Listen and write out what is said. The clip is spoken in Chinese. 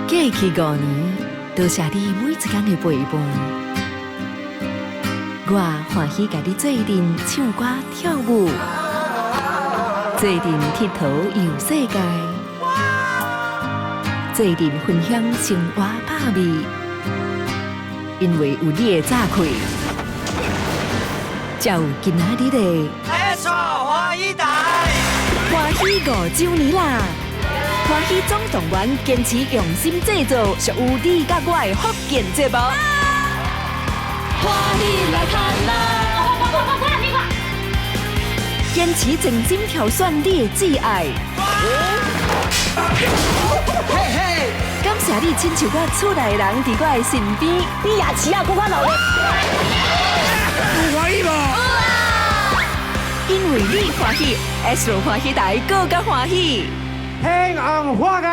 过去5年，多谢你每一天的陪伴。我欢喜甲你做阵唱歌跳舞，做阵佚佗游世界，做阵分享生活百味。因为有你的早开，才有今仔日的欢喜台，欢喜5周年啦！欢喜总动员坚持用心制作，属有你甲我的福建节目。欢喜来看啦！坚持真心挑选你的挚爱。嘿嘿，感谢你亲像我厝内的人伫我的身边，比牙齿啊更加努力。有欢喜无？因为你欢喜，S 欢喜台更加欢喜。兴旺发啊！